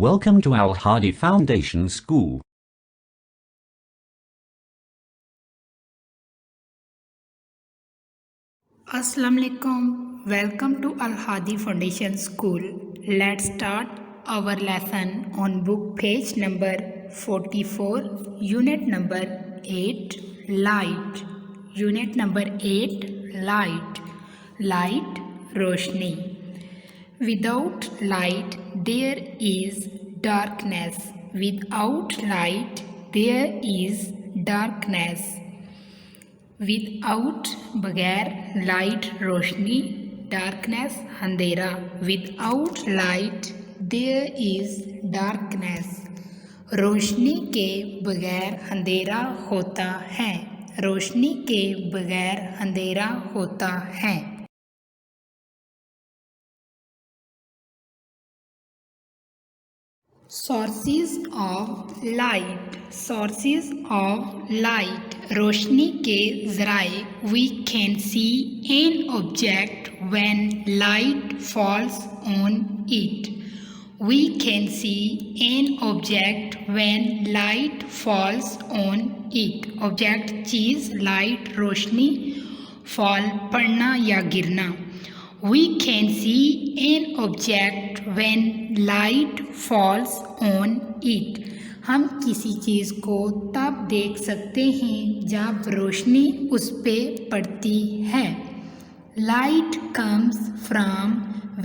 Welcome to Al Hadi Foundation School. Assalamu alaikum. Welcome to Al Hadi Foundation School. Let's start our lesson on book page number 44, unit number 8, light. Unit number 8, light. Light, roshni. Without light, there is darkness. Without light, there is darkness. Without बगैर light रोशनी, darkness अंधेरा. Without light there is darkness. रोशनी के बगैर अंधेरा होता है. रोशनी के बगैर अंधेरा होता है. Sources of light. Sources of light. रोशनी के ज़राए. We can see an object when light falls on it. We can see an object when light falls on it. Object चीज़, लाइट रोशनी, फॉल पड़ना या गिरना. We can see an object when light falls on it. हम किसी चीज़ को तब देख सकते हैं जब रोशनी उस पे पड़ती है. Light comes from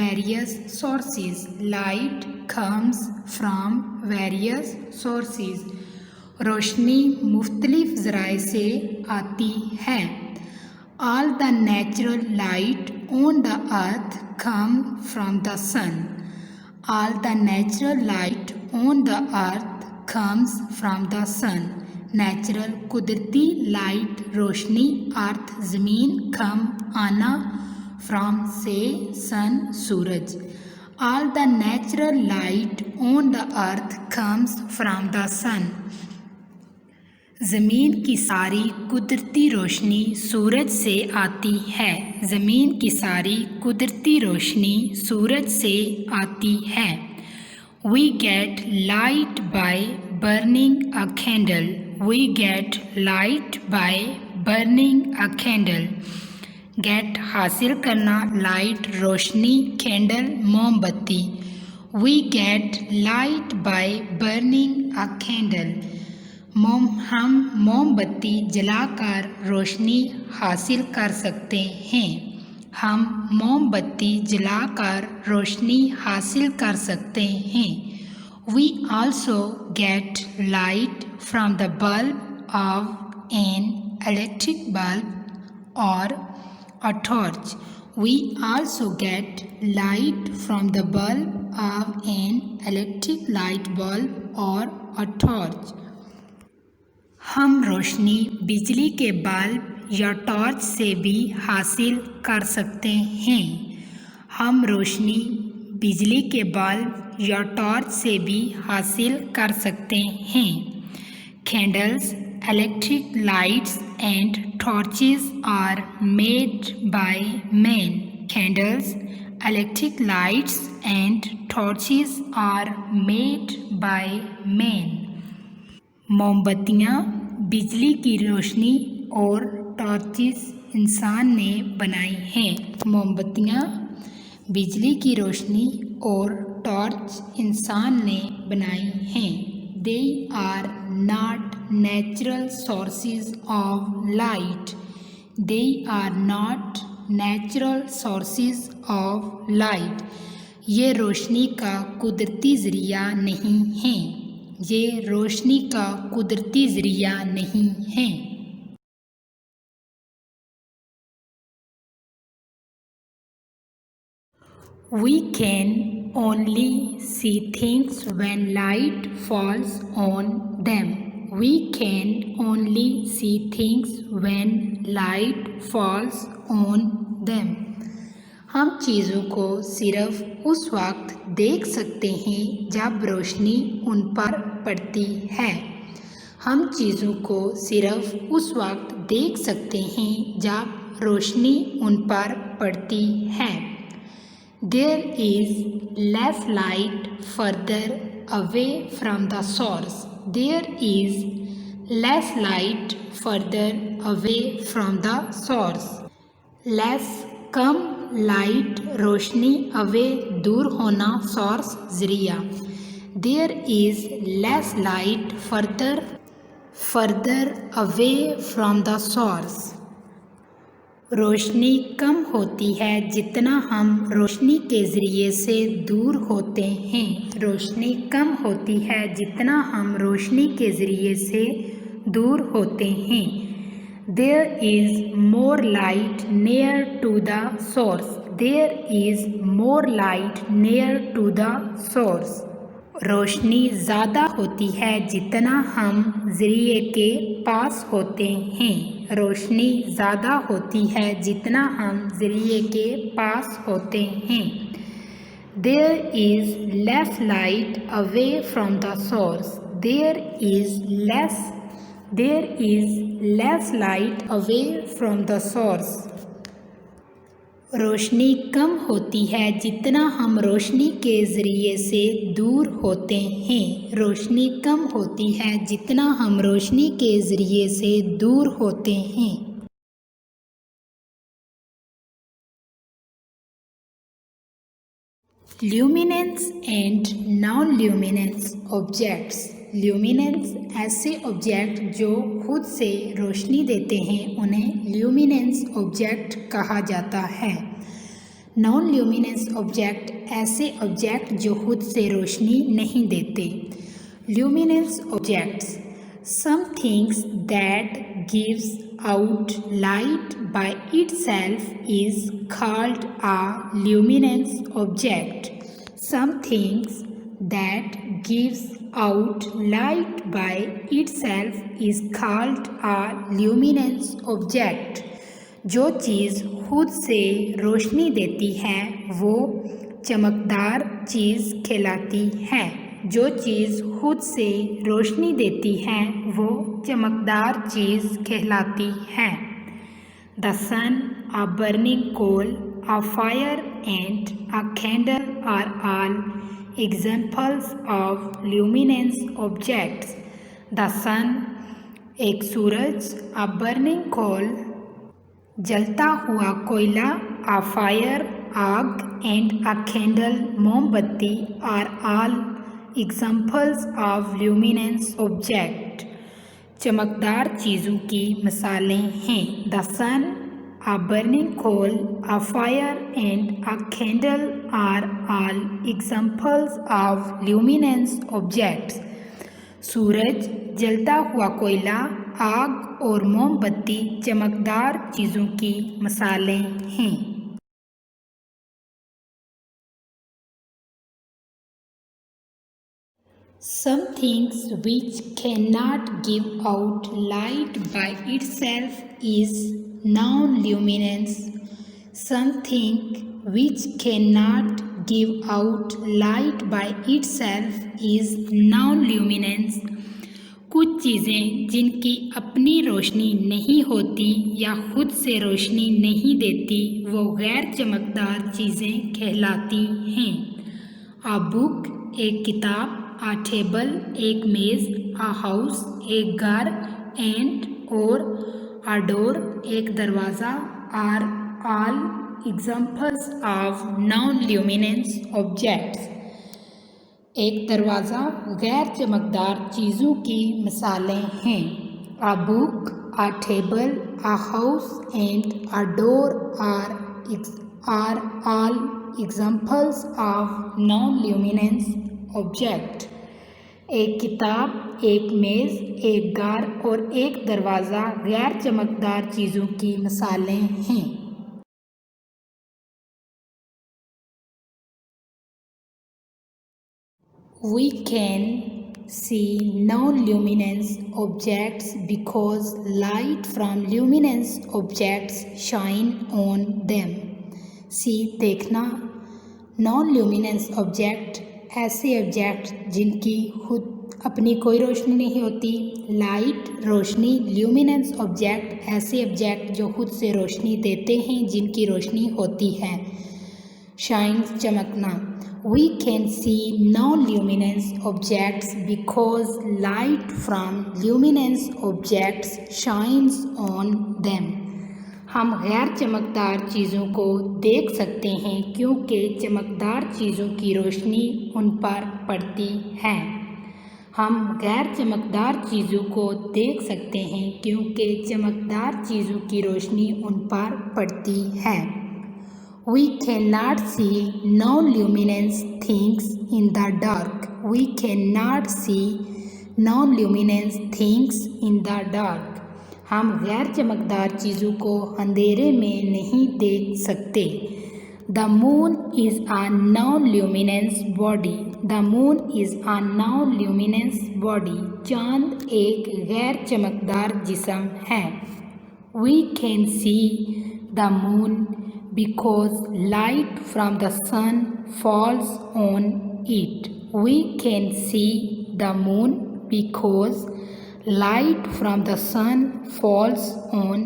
various sources. Light comes from various sources. रोशनी मुख्तलिफ ज़राए से आती है. All the natural light on the earth come from the sun. All the natural light on the earth comes from the sun. Natural कुदरती light रोशनी अर्थ ज़मीन come आना from से sun Suraj. All the natural light on the earth comes from the sun. ज़मीन की सारी कुदरती रोशनी सूरज से आती है. ज़मीन की सारी कुदरती रोशनी सूरज से आती है. We get light by burning a candle. We get light by burning a candle. Get हासिल करना, लाइट रोशनी, कैंडल मोमबत्ती. We get light by burning a candle. हम मोमबत्ती जलाकर रोशनी हासिल कर सकते हैं. हम मोमबत्ती जलाकर रोशनी हासिल कर सकते हैं. We also get light from the bulb of an electric bulb or a torch. We also get light from the bulb of an electric light bulb or a torch. हम रोशनी बिजली के बल्ब या टॉर्च से भी हासिल कर सकते हैं. हम रोशनी बिजली के बल्ब या टॉर्च से भी हासिल कर सकते हैं. Candles, electric lights and torches are made by man. Candles, electric lights and torches are made by man. मोमबत्तियाँ, बिजली की रोशनी और टॉर्चेस इंसान ने बनाई हैं. मोमबत्तियाँ, बिजली की रोशनी और टॉर्च इंसान ने बनाई हैं. They are not natural sources of light. They are not natural sources of light. ये रोशनी का कुदरती ज़रिया नहीं हैं. ये रोशनी का कुदरती ज़रिया नहीं है. We can only see things when light falls on them. We can only see things when light falls on them. हम चीज़ों को सिर्फ उस वक्त देख सकते हैं जब रोशनी उन पर पड़ती है. हम चीज़ों को सिर्फ उस वक्त देख सकते हैं जब रोशनी उन पर पड़ती है. There is less light further away from the source. There is less light further away from the source. Less come, light Roshni, away दूर होना, सोर्स जरिया. There is less light further away from the source. रोशनी कम होती है जितना हम रोशनी के ज़रिए से दूर होते हैं. रोशनी कम होती है जितना हम रोशनी के ज़रिए से दूर होते हैं. There is more light near to the source. There is more light near to the source. रोशनी ज़्यादा होती है जितना हम ज़रिए के पास होते हैं. रोशनी ज़्यादा होती है जितना हम ज़रिए के पास होते हैं. There is less light away from the source. There is less light away from the source. रोशनी कम होती है जितना हम रोशनी के ज़रिए से दूर होते हैं. रोशनी कम होती है जितना हम रोशनी के ज़रिए से दूर होते हैं. Luminance and non luminance objects. Luminance ऐसे ऑब्जेक्ट जो खुद से रोशनी देते हैं उन्हें ल्यूमिनेंस ऑब्जेक्ट कहा जाता है. नॉन ल्यूमिनेंस ऑब्जेक्ट ऐसे ऑब्जेक्ट जो खुद से रोशनी नहीं देते. Luminance objects. Some things that gives out light by itself is called a luminance object. Some things that gives out light by itself is called a luminance object. जो चीज़ खुद से रोशनी देती है वो चमकदार चीज़ कहलाती है. जो चीज़ खुद से रोशनी देती है वो चमकदार चीज़ कहलाती है. The sun, a burning coal, a fire and a candle are all examples of luminance objects. The sun, एक सूरज, a burning coal, जलता हुआ कोयला, a fire, आग, and a candle, मोमबत्ती, are all examples of luminance object. चमकदार चीज़ों की मिसालें हैं. The sun, a burning coal, a fire and a candle are all examples of luminance objects. सूरज, जलता हुआ कोयला, आग और मोमबत्ती चमकदार चीज़ों की मिसालें हैं. Some things which cannot give out light by itself is non-luminance. Something which cannot give out light by itself is non-luminance. कुछ चीज़ें जिनकी अपनी रोशनी नहीं होती या खुद से रोशनी नहीं देती वो गैर चमकदार चीज़ें कहलाती हैं. A book, एक किताब, a table, एक मेज़, a house, एक घर, and और a door, एक दरवाज़ा are all examples of non-luminance objects. एक दरवाज़ा गैर चमकदार चीज़ों की मिसालें हैं. A book, a table, a house and a door are all examples of non-luminance object. एक किताब, एक मेज़, एक घर और एक दरवाज़ा गैर चमकदार चीज़ों की मिसालें हैं. We can see non-luminance objects because light from luminance objects shine on them. See, देखना. non-luminance object ऐसे ऑब्जेक्ट जिनकी खुद अपनी कोई रोशनी नहीं होती. लाइट, रोशनी. ल्यूमिनेंस ऑब्जेक्ट ऐसे ऑब्जेक्ट जो खुद से रोशनी देते हैं जिनकी रोशनी होती है. Shine, चमकना. We can see non-luminous objects because light from luminous objects shines on them. हम गैर चमकदार चीज़ों को देख सकते हैं क्योंकि चमकदार चीज़ों की रोशनी उन पर पड़ती है। हम गैर चमकदार चीज़ों को देख सकते हैं क्योंकि चमकदार चीज़ों की रोशनी उन पर पड़ती है। We cannot see non-luminous things in the dark. We cannot see non-luminous things in the dark. हम गैर चमकदार चीज़ों को अंधेरे में नहीं देख सकते। The moon is a non-luminous body. The moon is a non-luminous body. चाँद एक गैर चमकदार जिस्म है। We can see the moon because light from the sun falls on it. We can see the moon because light from the sun falls on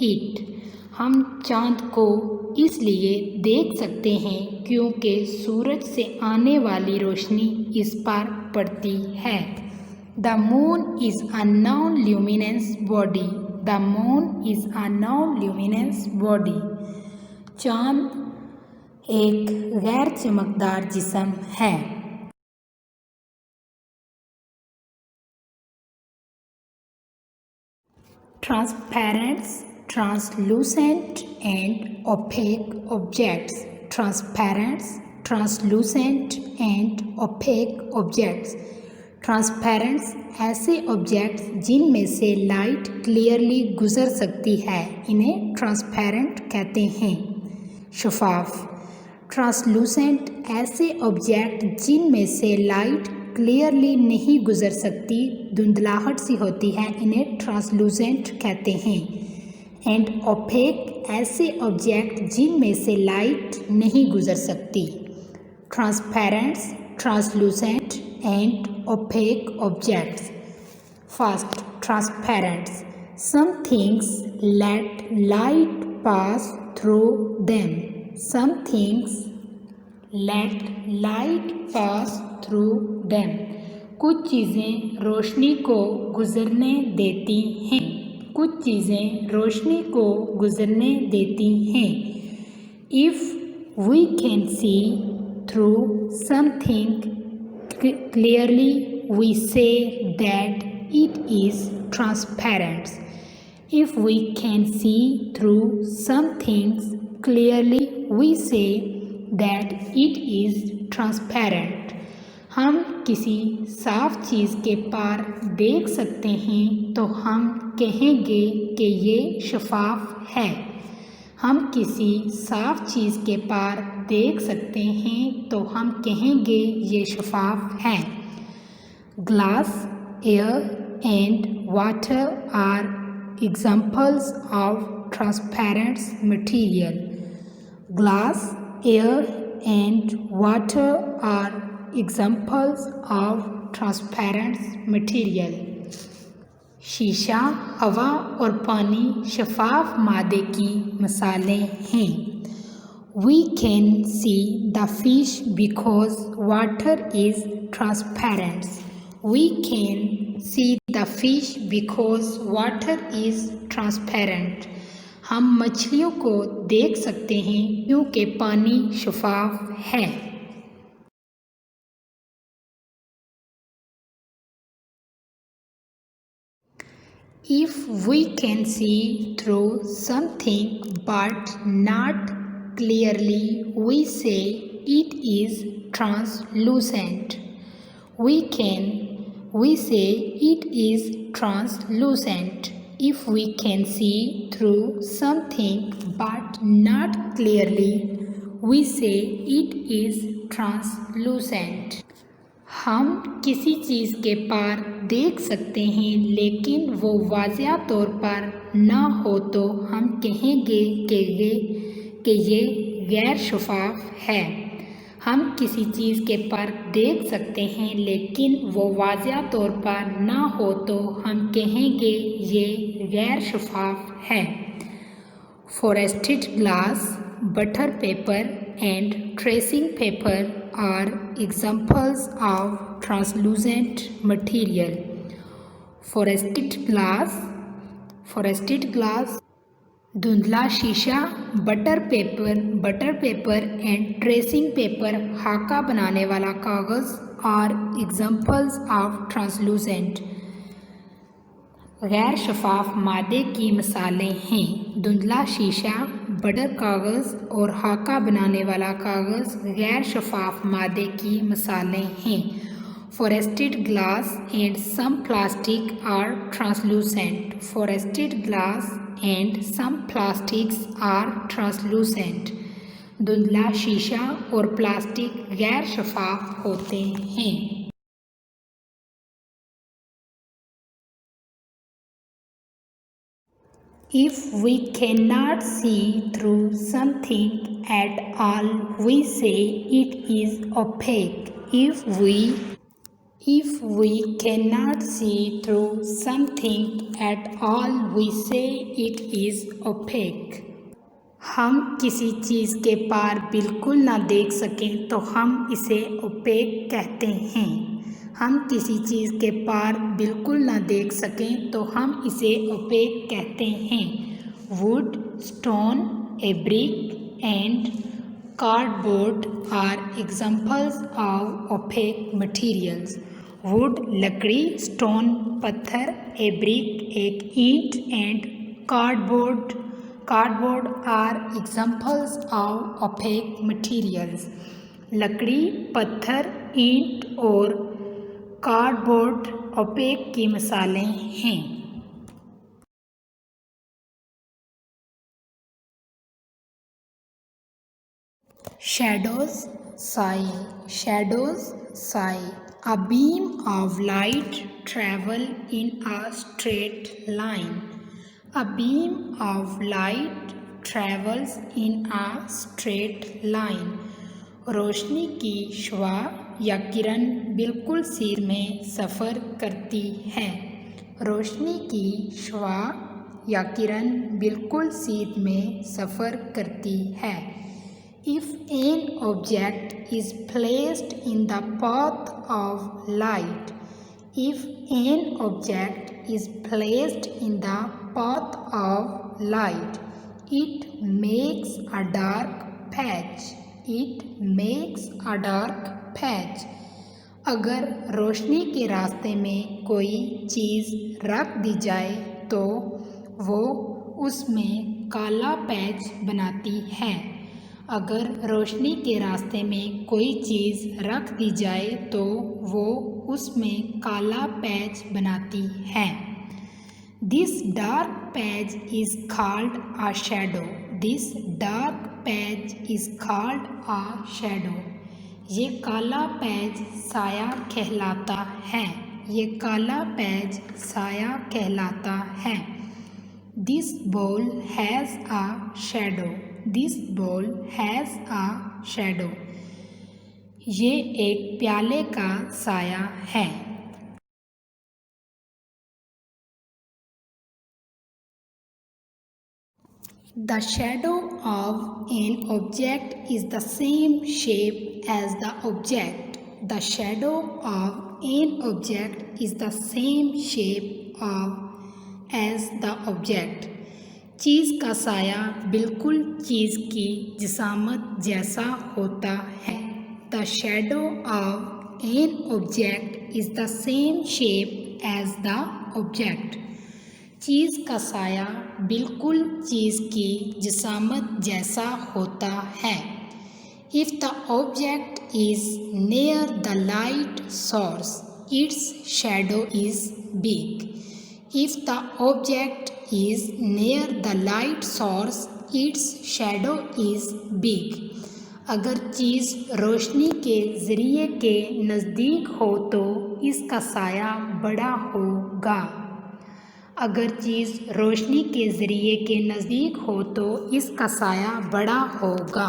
it. हम चाँद को इसलिए देख सकते हैं क्योंकि सूरज से आने वाली रोशनी इस पर पड़ती है। The moon is a non-luminous body. The moon is a non-luminous body. चाँद एक गैर चमकदार जिस्म है। Transparent, translucent and opaque objects. Transparent, translucent and opaque objects. Transparent ऐसे ऑब्जेक्ट्स जिनमें से लाइट क्लियरली गुजर सकती है, इन्हें ट्रांसपेरेंट कहते हैं। शफाफ। ट्रांसलूसेंट ऐसे ऑब्जेक्ट जिनमें से लाइट क्लियरली नहीं गुजर सकती, धुंधलाहट सी होती है, इन्हें ट्रांसलूसेंट कहते हैं। एंड ओपेक ऐसे ऑब्जेक्ट जिनमें से लाइट नहीं गुजर सकती। Transparent, translucent and opaque objects. First, transparent. Some things let light pass through them. Some things let light pass through them. कुछ चीज़ें रोशनी को गुजरने देती हैं। कुछ चीज़ें रोशनी को गुजरने देती हैं। If we can see through something clearly, we say that it is transparent. If we can see through some things clearly, we say that it is transparent. हम किसी साफ चीज़ के पार देख सकते हैं तो हम कहेंगे कि ये शफाफ है। हम किसी साफ चीज़ के पार देख सकते हैं तो हम कहेंगे ये शफाफ है। Glass, air and water are examples of transparent material. Glass, air and water are examples of transparent material. शीशा, हवा और पानी शफाफ मादे की मिसालें हैं। We can see the fish because water is transparent. We can see the fish because water is transparent. हम मछलियों को देख सकते हैं क्योंकि पानी शफाफ है। If we can see through something but not clearly, we say it is translucent. We say it is translucent. If we can see through something but not clearly, we say it is translucent. हम किसी चीज़ के पार देख सकते हैं लेकिन वो वाज़िया तौर पर ना हो तो हम कहेंगे कि ये गैर शफाफ है। हम किसी चीज़ के पार देख सकते हैं लेकिन वो वाज़िया तौर पर ना हो तो हम कहेंगे ये गैर शफाफ है। Frosted glass, butter paper, and tracing paper are examples of translucent material. Forested glass, धुंधला शीशा, butter paper and tracing paper, हाका बनाने वाला कागज़ आर एग्जाम्पल्स ऑफ ट्रांसलूसेंट। गैर शफाफ मादे की मिसालें हैं। धुंधला शीशा, बटर कागज़ और हाका बनाने वाला कागज़ गैर शफाफ मादे की मिसालें हैं। Forested glass and some plastic are translucent. Forested glass and some plastics are translucent. धुंधला शीशा और प्लास्टिक गैर शफाफ होते हैं। If we cannot see through something at all, we say it is opaque. If we cannot see through something at all, we say it is opaque. हम किसी चीज़ के पार बिल्कुल ना देख सकें तो हम इसे ओपेक कहते हैं। हम किसी चीज़ के पार बिल्कुल ना देख सकें तो हम इसे ओपेक कहते हैं। Wood, stone, a brick and cardboard are examples of opaque materials. Wood लकड़ी, स्टोन पत्थर, ए ब्रिक एक ईंट and cardboard are examples of opaque materials. लकड़ी, पत्थर, ईंट और कार्डबोर्ड ओपेक की मिसालें हैं। Shadows, sigh. A beam of light travel in a straight line. A beam of light travels in a straight line. रोशनी की शुआ या किरण बिल्कुल सीध में सफ़र करती है। रोशनी की शुआ या किरण बिल्कुल सीध में सफ़र करती है। If an object is placed in the path of light, if an object is placed in the path of light, it makes a dark patch. It makes a dark patch. अगर रोशनी के रास्ते में कोई चीज़ रख दी जाए तो वो उसमें काला पैच बनाती है। अगर रोशनी के रास्ते में कोई चीज़ रख दी जाए तो वो उसमें काला पैच बनाती है। This dark patch is called a shadow. This dark patch is called a shadow. ये काला पैच साया कहलाता है। ये काला पैच साया कहलाता है। This ball has a shadow. This ball has a shadow. ये एक प्याले का साया है। The shadow of an object is the same shape as the object. The shadow of an object is the same shape as the object. चीज़ का साया बिल्कुल चीज़ की जिसामत जैसा होता है। The shadow of an object is the same shape as the object. चीज़ का साया बिल्कुल चीज़ की जिसामत जैसा होता है। If the object is near the light source, its shadow is big. If the object is near the light source, its shadow is big. अगर चीज़ रोशनी के ज़रिए के नज़दीक हो तो इसका साया बड़ा होगा। अगर चीज़ रोशनी के ज़रिए के नज़दीक हो तो इसका साया बड़ा होगा।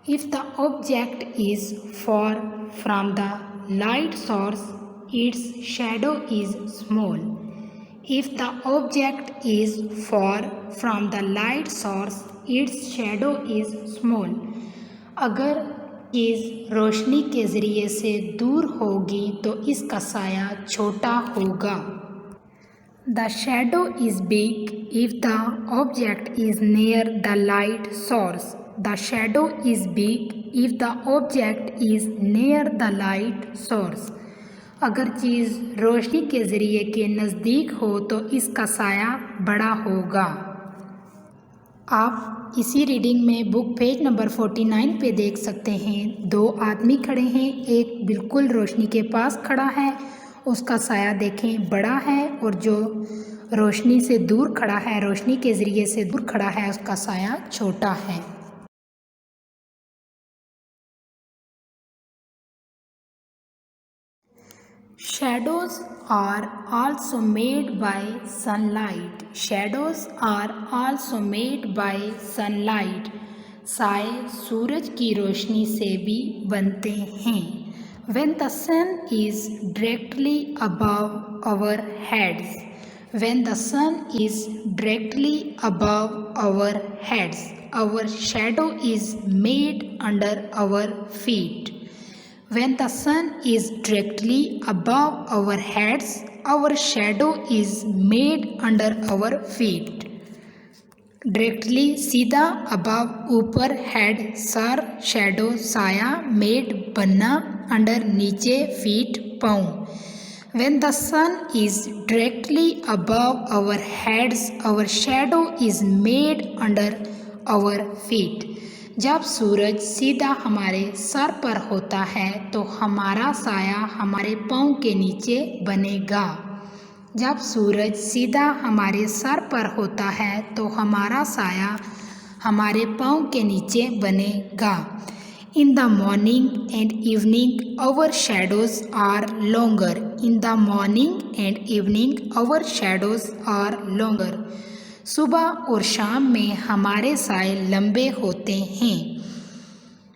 If the object is far from the light source, its shadow is small. If the object is far from the light source, its shadow is small. अगर चीज़ रोशनी के ज़रिए से दूर होगी तो इसका साया छोटा होगा। The shadow is big if the object is near the light source. The shadow is big if the object is near the light source. अगर चीज़ रोशनी के ज़रिए के नज़दीक हो तो इसका साया बड़ा होगा। आप इसी रीडिंग में बुक पेज नंबर 49 पे देख सकते हैं, दो आदमी खड़े हैं, एक बिल्कुल रोशनी के पास खड़ा है, उसका साया देखें बड़ा है, और जो रोशनी से दूर खड़ा है, रोशनी के ज़रिए से दूर खड़ा है, उसका साया छोटा है। Shadows are also made by sunlight. Shadows are also made by sunlight. साए सूरज की रोशनी से भी बनते हैं। When the sun is directly above our heads. When the sun is directly above our heads, our shadow is made under our feet. When the sun is directly above our heads, our shadow is made under our feet. Directly सीधा, above ऊपर, head sir, shadow साया, made बनना, under नीचे, feet पाँव। When the sun is directly above our heads, our shadow is made under our feet. जब सूरज सीधा हमारे sir पर होता है तो हमारा साया हमारे पाँव के नीचे बनेगा। जब सूरज सीधा हमारे सर पर होता है तो हमारा साया हमारे पाँव के नीचे बनेगा। In the morning and evening our shadows are longer. In the morning and evening our shadows are longer. सुबह और शाम में हमारे साए लंबे होते हैं।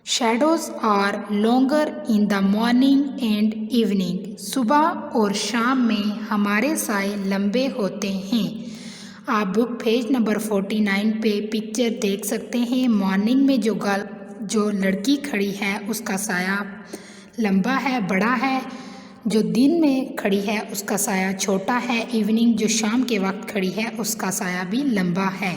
Shadows are longer in the morning and evening. सुबह और शाम में हमारे साए लंबे होते हैं। आप बुक पेज नंबर 49 पे पिक्चर देख सकते हैं। मॉर्निंग में जो लड़की खड़ी है उसका साया लंबा है, बड़ा है। जो दिन में खड़ी है उसका साया छोटा है। इवनिंग जो शाम के वक्त खड़ी है उसका साया भी लंबा है।